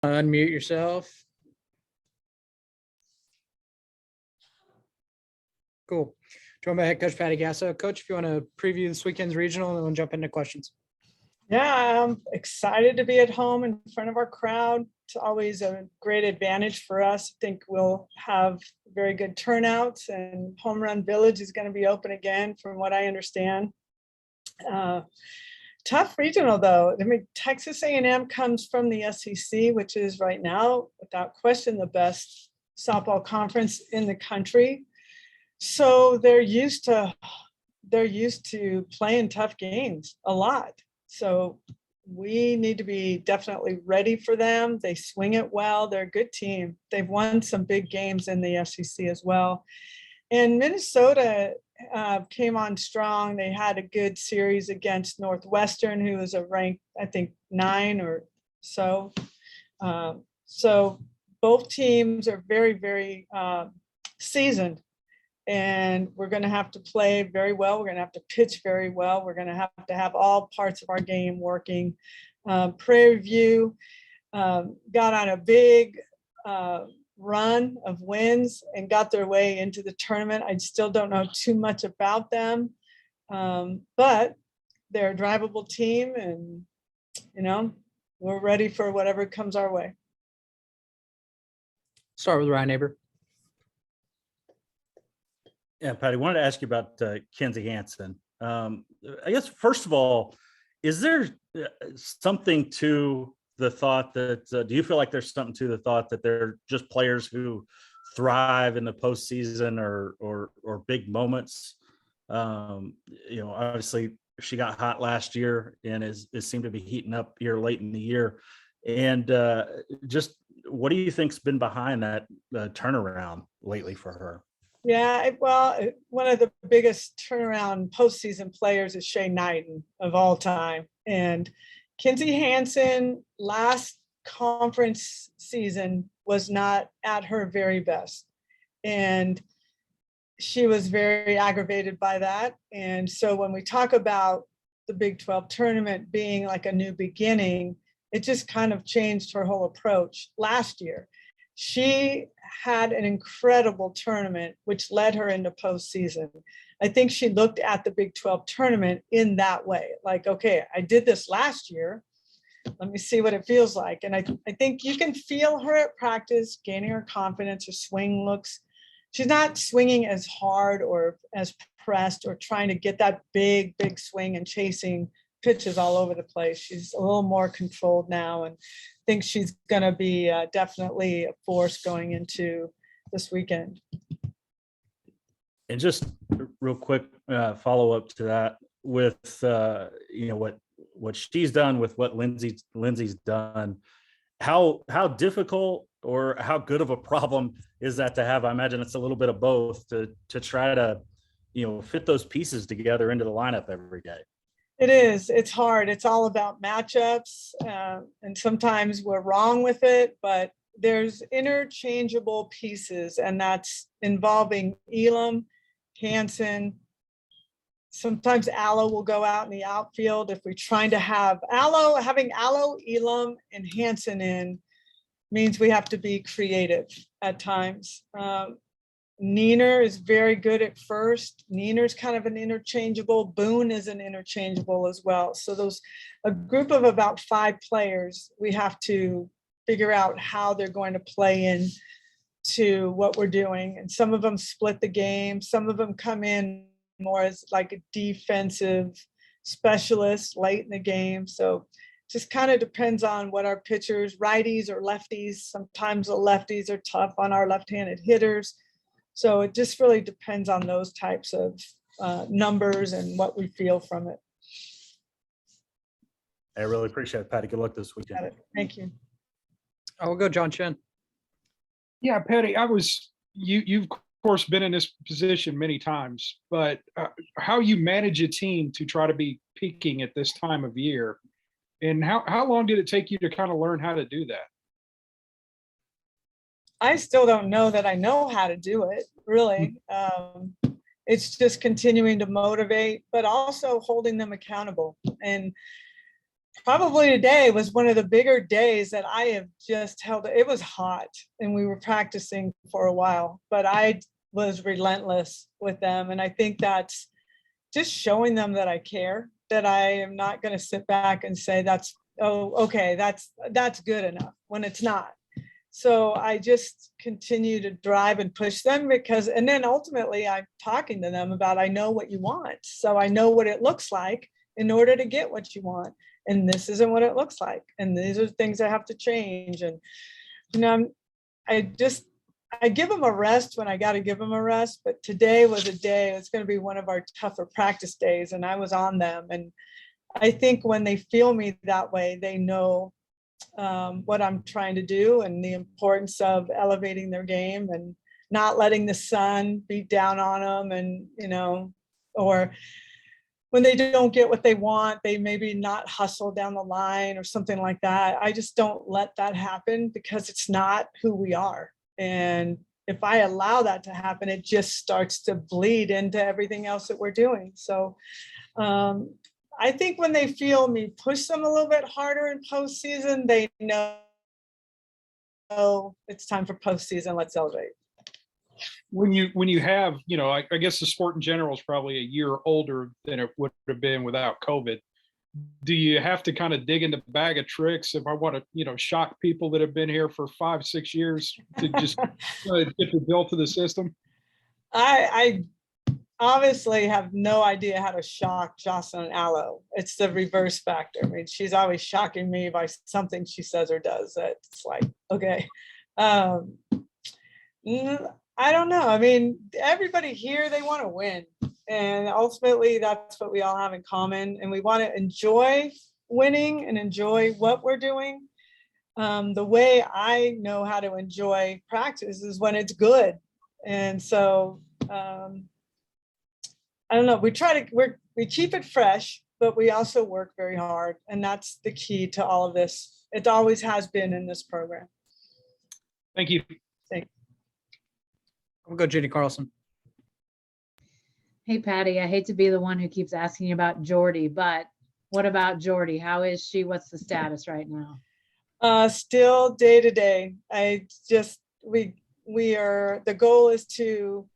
Unmute yourself. Cool. Joined by head coach Patty Gasso. Coach, if you want to preview this weekend's regional, and then we'll jump into questions. Yeah, I'm excited to be at home in front of our crowd. It's always a great advantage for us. I think we'll have very good turnouts, and Home Run Village is going to be open again, from what I understand. Tough regional, though. I mean, Texas A&M comes from the SEC, which is right now, without question, the best softball conference in the country. So they're used to playing tough games a lot. So we need to be definitely ready for them. They swing it well. They're a good team. They've won some big games in the SEC as well. And Minnesota came on strong. They had a good series against Northwestern, who was a ranked, I think, 9 or so. So both teams are very, very seasoned. And we're going to have to play very well. We're going to have to pitch very well. We're going to have all parts of our game working. Prairie View got on a big run of wins and got their way into the tournament. I still don't know too much about them, but they're a drivable team, and we're ready for whatever comes our way. Start with Ryan Aber. Yeah, Patty, wanted to ask you about Kenzie Hansen. I guess, first of all, is there something to the thought that, do you feel like there's something to the thought that they're just players who thrive in the postseason or big moments? Obviously she got hot last year and is seemed to be heating up here late in the year. And just what do you think's been behind that turnaround lately for her? Yeah, well, one of the biggest turnaround postseason players is Shea Knighton of all time. And Kenzie Hansen last conference season was not at her very best. And she was very aggravated by that. And so when we talk about the Big 12 tournament being like a new beginning, it just kind of changed her whole approach last year. She had an incredible tournament, which led her into postseason. I think she looked at the Big 12 tournament in that way. Like, okay, I did this last year. Let me see what it feels like. And I think you can feel her at practice, gaining her confidence. Her swing looks, she's not swinging as hard or as pressed or trying to get that big swing and chasing pitches all over the place. She's a little more controlled now, and I think she's going to be definitely a force going into this weekend. And just real quick follow up to that with what she's done with what Lindsay's done. How difficult or how good of a problem is that to have? I imagine it's a little bit of both to try to fit those pieces together into the lineup every day. It is. It's hard. It's all about matchups, and sometimes we're wrong with it, but there's interchangeable pieces, and that's involving Elam, Hansen. Sometimes Allo will go out in the outfield if we're trying to have having Allo, Elam, and Hansen in means we have to be creative at times. Neener is very good at first. Neener's kind of an interchangeable. Boone is an interchangeable as well. So a group of about 5 players, we have to figure out how they're going to play in to what we're doing. And some of them split the game. Some of them come in more as like a defensive specialist late in the game. So just kind of depends on what our pitchers, righties or lefties. Sometimes the lefties are tough on our left-handed hitters. So it just really depends on those types of numbers and what we feel from it. I really appreciate it, Patty. Good luck this weekend. Thank you. I'll go John Chen. Yeah, Patty, you've of course been in this position many times, but how you manage a team to try to be peaking at this time of year, and how long did it take you to kind of learn how to do that? I still don't know that I know how to do it, really. It's just continuing to motivate, but also holding them accountable. And probably today was one of the bigger days that I have just held. It was hot and we were practicing for a while, but I was relentless with them. And I think that's just showing them that I care, that I am not going to sit back and say that's, oh, okay, that's good enough when it's not. So I just continue to drive and push them because, and then ultimately I'm talking to them about, I know what you want. So I know what it looks like in order to get what you want. And this isn't what it looks like. And these are things that have to change. And, you know, I give them a rest when I got to give them a rest. But today was a day, it's going to be one of our tougher practice days. And I was on them. And I think when they feel me that way, they know what I'm trying to do and the importance of elevating their game and not letting the sun beat down on them. And, you know, or when they don't get what they want, they maybe not hustle down the line or something like that. I just don't let that happen because it's not who we are. And if I allow that to happen, it just starts to bleed into everything else that we're doing. So I think when they feel me push them a little bit harder in postseason, they know it's time for postseason. Let's celebrate. When you have, you know, I guess the sport in general is probably a year older than it would have been without COVID. Do you have to kind of dig into the bag of tricks if I want to, you know, shock people that have been here for 5-6 years to just get the bill to the system? I obviously have no idea how to shock Jocelyn Allo. It's the reverse factor. I mean, she's always shocking me by something she says or does. It's like, okay. I don't know. I mean, everybody here, they want to win. And ultimately, that's what we all have in common. And we want to enjoy winning and enjoy what we're doing. The way I know how to enjoy practice is when it's good. And so, I don't know, we keep it fresh, but we also work very hard. And that's the key to all of this. It always has been in this program. Thank you. Thanks. We'll go Judy Carlson. Hey, Patty, I hate to be the one who keeps asking you about Jordy, but what about Jordy? How is she? What's the status right now? Still day to day. The goal is to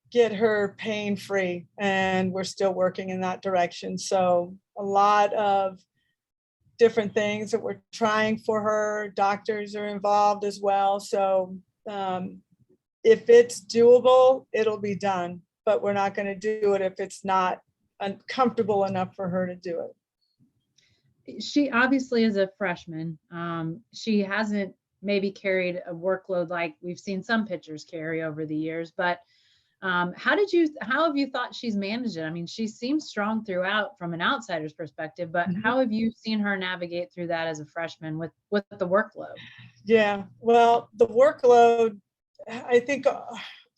get her pain free, and we're still working in that direction. So a lot of different things that we're trying for her. Doctors are involved as well. So if it's doable, it'll be done, but we're not going to do it if it's not uncomfortable enough for her to do it. She obviously is a freshman. She hasn't maybe carried a workload like we've seen some pitchers carry over the years, but how have you thought she's managed it? I mean, she seems strong throughout from an outsider's perspective, but how have you seen her navigate through that as a freshman with the workload? Yeah, well, the workload, I think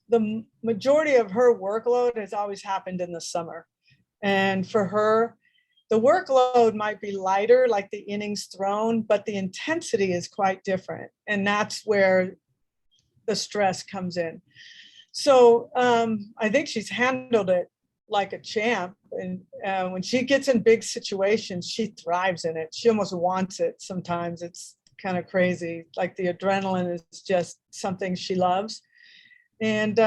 the majority of her workload has always happened in the summer. And for her, the workload might be lighter, like the innings thrown, but the intensity is quite different. And that's where the stress comes in. So I think she's handled it like a champ. And when she gets in big situations, she thrives in it. She almost wants it sometimes. It's kind of crazy. Like the adrenaline is just something she loves. And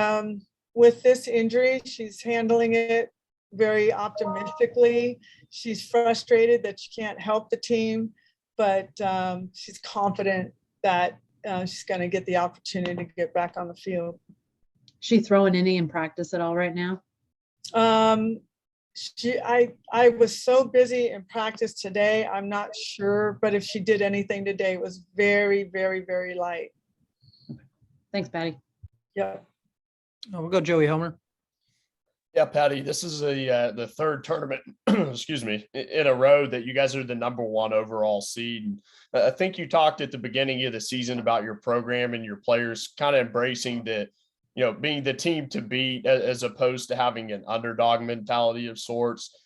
with this injury, she's handling it very optimistically. She's frustrated that she can't help the team, but she's confident that she's going to get the opportunity to get back on the field. She throwing any in practice at all right now? I was so busy in practice today, I'm not sure, but if she did anything today, it was very, very, very light. Thanks, Patty. Yeah. We'll go Joey Homer. Yeah, Patty, this is the third tournament, excuse me, in a row that you guys are the #1 overall seed. And I think you talked at the beginning of the season about your program and your players kind of embracing being the team to beat as opposed to having an underdog mentality of sorts.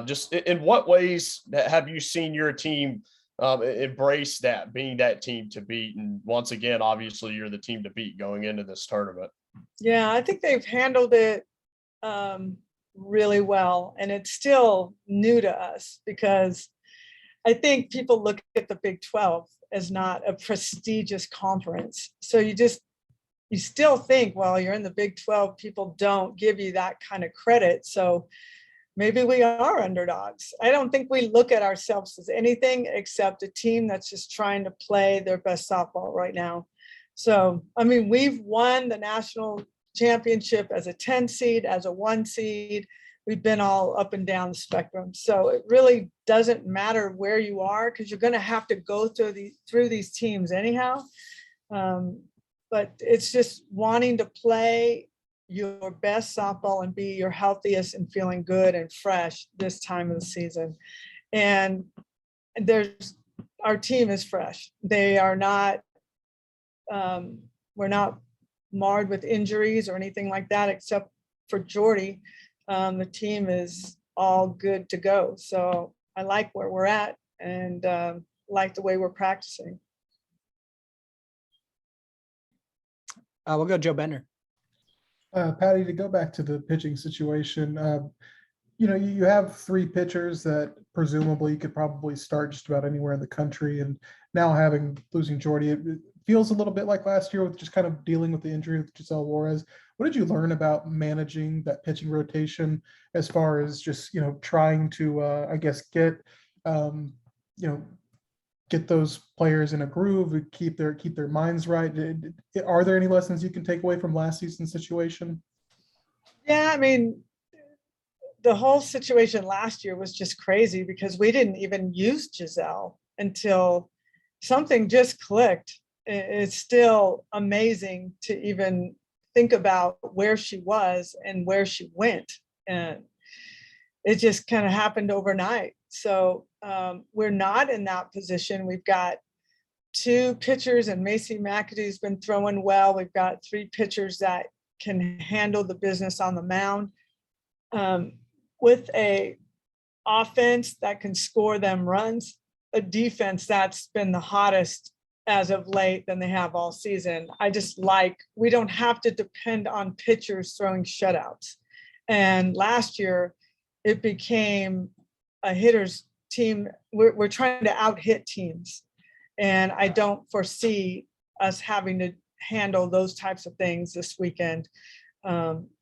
Just in what ways have you seen your team embrace that, being that team to beat? And once again, obviously, you're the team to beat going into this tournament. Yeah, I think they've handled it really well. And it's still new to us because I think people look at the Big 12 as not a prestigious conference. So you still think, well, you're in the Big 12, people don't give you that kind of credit. So maybe we are underdogs. I don't think we look at ourselves as anything except a team that's just trying to play their best softball right now. So, I mean, we've won the national championship as a 10 seed, as a 1 seed. We've been all up and down the spectrum. So it really doesn't matter where you are, because you're going to have to go through these teams anyhow. But it's just wanting to play your best softball and be your healthiest and feeling good and fresh this time of the season. And our team is fresh. They are not, we're not marred with injuries or anything like that, except for Jordy. The team is all good to go. So I like where we're at and like the way we're practicing. We'll go Joe Bender. Patty, to go back to the pitching situation, you have 3 pitchers that presumably you could probably start just about anywhere in the country. And now losing Jordy, it feels a little bit like last year with just kind of dealing with the injury with Giselle Juarez. What did you learn about managing that pitching rotation as far as just, trying to, I guess, get those players in a groove, keep their minds right? Are there any lessons you can take away from last season's situation? Yeah, I mean, the whole situation last year was just crazy because we didn't even use Giselle until something just clicked. It's still amazing to even think about where she was and where she went. And it just kind of happened overnight. So we're not in that position. We've got 2 pitchers, and Macy McAdoo's been throwing well. We've got 3 pitchers that can handle the business on the mound. With a offense that can score them runs, a defense that's been the hottest as of late than they have all season. We don't have to depend on pitchers throwing shutouts. And last year it became a hitter's team. We're trying to out-hit teams. And I don't foresee us having to handle those types of things this weekend.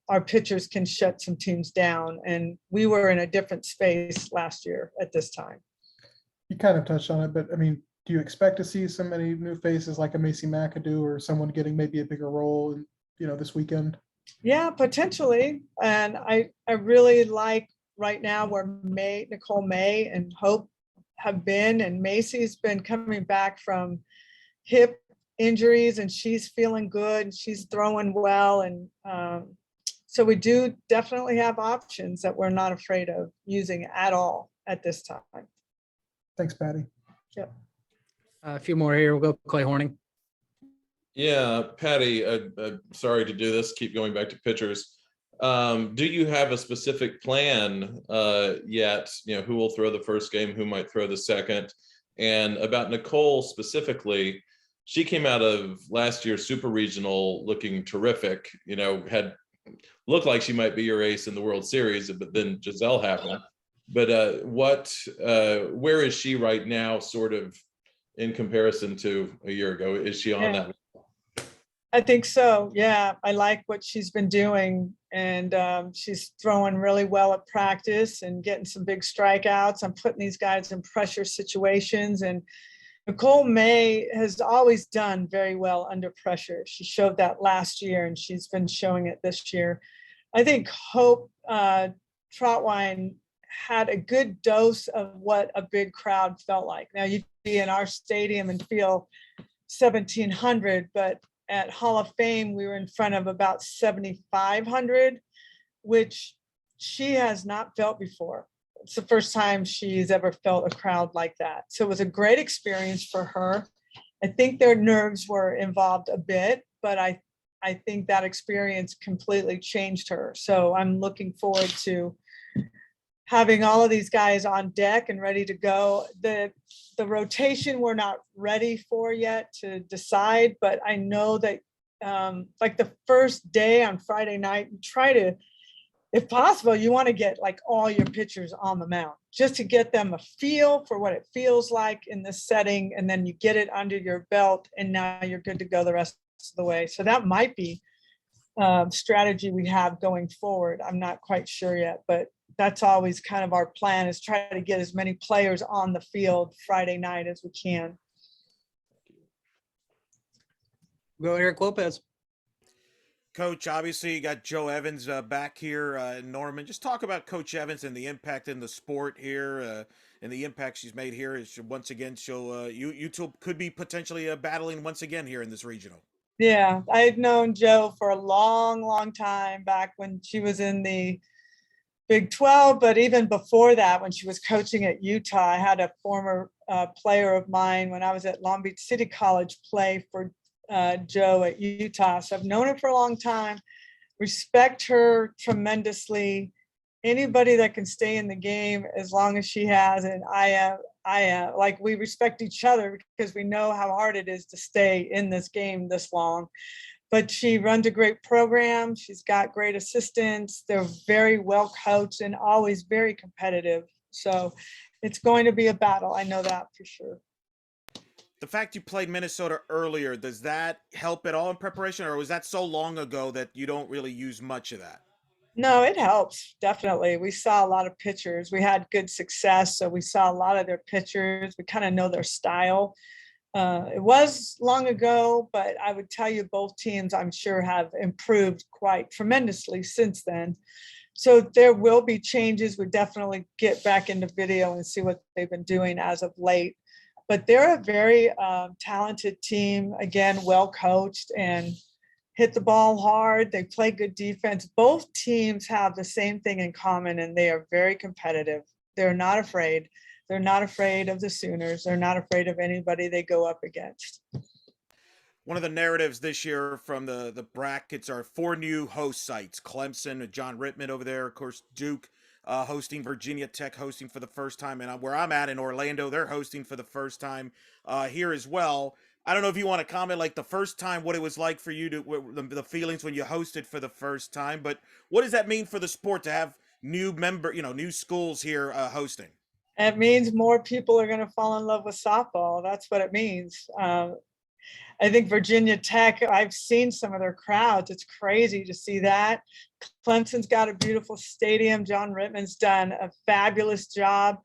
Our pitchers can shut some teams down, and we were in a different space last year at this time. You kind of touched on it, but I mean, do you expect to see so many new faces like a Macy McAdoo or someone getting maybe a bigger role, this weekend? Yeah, potentially. And I really like right now where Nicole May and Hope have been, and Macy's been coming back from hip injuries and she's feeling good. She's throwing well. And so we do definitely have options that we're not afraid of using at all at this time. Thanks, Patty. Yep. A few more here. We'll go Clay Horning. Yeah, Patty, sorry to do this, keep going back to pitchers. Do you have a specific plan yet? Who will throw the first game, who might throw the second? And about Nicole specifically, she came out of last year's Super Regional looking terrific, had looked like she might be your ace in the World Series, but then Giselle happened. But where is she right now, sort of in comparison to a year ago? Is she on that? I think so. Yeah, I like what she's been doing, and she's throwing really well at practice and getting some big strikeouts. I'm putting these guys in pressure situations, and Nicole May has always done very well under pressure. She showed that last year, and she's been showing it this year. I think Hope Trotwine had a good dose of what a big crowd felt like. Now, you'd be in our stadium and feel 1,700, but at Hall of Fame, we were in front of about 7,500, which she has not felt before. It's the first time she's ever felt a crowd like that. So it was a great experience for her. I think their nerves were involved a bit, but I think that experience completely changed her. So I'm looking forward to having all of these guys on deck and ready to go. The rotation we're not ready for yet to decide, but I know that like the first day on Friday night, if possible, you want to get like all your pitchers on the mound just to get them a feel for what it feels like in this setting. And then you get it under your belt and now you're good to go the rest of the way. So that might be strategy we have going forward. I'm not quite sure yet, but that's always kind of our plan, is try to get as many players on the field Friday night as we can. Go Eric Lopez. Coach, obviously you got Joe Evans back here in Norman. Just talk about Coach Evans and the impact in the sport here and the impact she's made here. Is once again, she'll you two could be potentially battling once again here in this regional. Yeah, I've known Joe for a long, long time, back when she was in the Big 12, but even before that, when she was coaching at Utah. I had a former player of mine when I was at Long Beach City College play for Joe at Utah. So I've known her for a long time, respect her tremendously. Anybody that can stay in the game as long as she has, and I am, like, we respect each other because we know how hard it is to stay in this game this long. But she runs a great program. She's got great assistants. They're very well coached and always very competitive. So it's going to be a battle. I know that for sure. The fact you played Minnesota earlier, does that help at all in preparation, or was that so long ago that you don't really use much of that? No, it helps. Definitely. We saw a lot of pitchers. We had good success. So we saw a lot of their pitchers. We kind of know their style. It was long ago, but I would tell you both teams, I'm sure, have improved quite tremendously since then. So there will be changes. We definitely get back into video and see what they've been doing as of late. But they're a very talented team, again, well coached and hit the ball hard. They play good defense. Both teams have the same thing in common, and they are very competitive. They're not afraid. They're not afraid of the Sooners. They're not afraid of anybody they go up against. One of the narratives this year from the brackets are 4 new host sites: Clemson, John Rittman over there, of course, Duke hosting, Virginia Tech hosting for the first time, and where I'm at in Orlando, they're hosting for the first time here as well. I don't know if you want to comment, like the first time, what it was like for you to the feelings when you hosted for the first time, but what does that mean for the sport to have new new schools here hosting? It means more people are going to fall in love with softball. That's what it means. I think Virginia Tech, I've seen some of their crowds. It's crazy to see that. Clemson's got a beautiful stadium. John Rittman's done a fabulous job,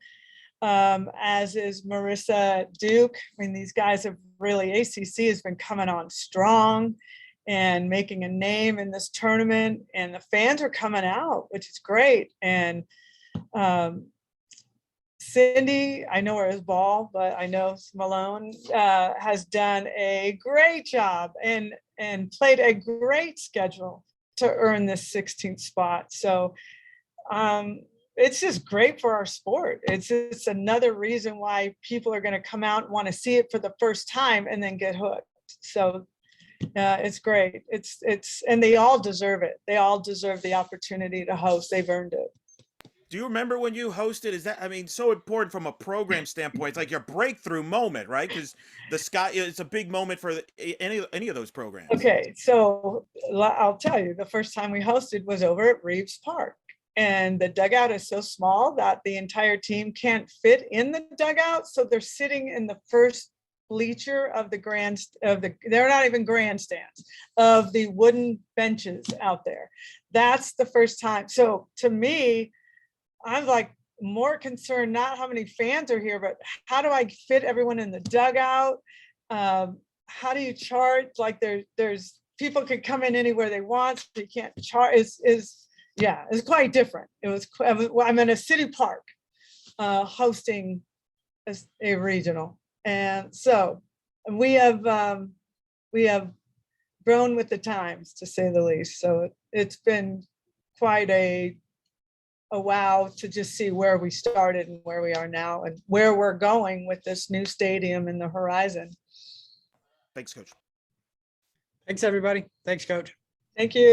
as is Marissa Duke. I mean, these guys have really, ACC has been coming on strong and making a name in this tournament, and the fans are coming out, which is great. And Cindy, I know her as Ball, but I know Malone has done a great job and played a great schedule to earn this 16th spot. So it's just great for our sport. It's just another reason why people are going to come out and want to see it for the first time and then get hooked. So it's great. And they all deserve it. They all deserve the opportunity to host. They've earned it. Do you remember when you hosted? Is that, I mean, so important from a program standpoint? It's like your breakthrough moment, right? Because the sky, it's a big moment for any of those programs. Okay, so I'll tell you, the first time we hosted was over at Reeves Park, and the dugout is so small that the entire team can't fit in the dugout, so they're sitting in the first bleacher of the they're not even grandstands, of the wooden benches out there. That's the first time. So to me, I'm like more concerned not how many fans are here, but how do I fit everyone in the dugout? How do you charge? Like there's people could come in anywhere they want. So you can't charge. It's quite different. I'm in a city park hosting a regional, and so we have grown with the times, to say the least. So it's been quite a wow to just see where we started and where we are now and where we're going with this new stadium in the horizon. Thanks, Coach. Thanks, everybody. Thanks, Coach. Thank you.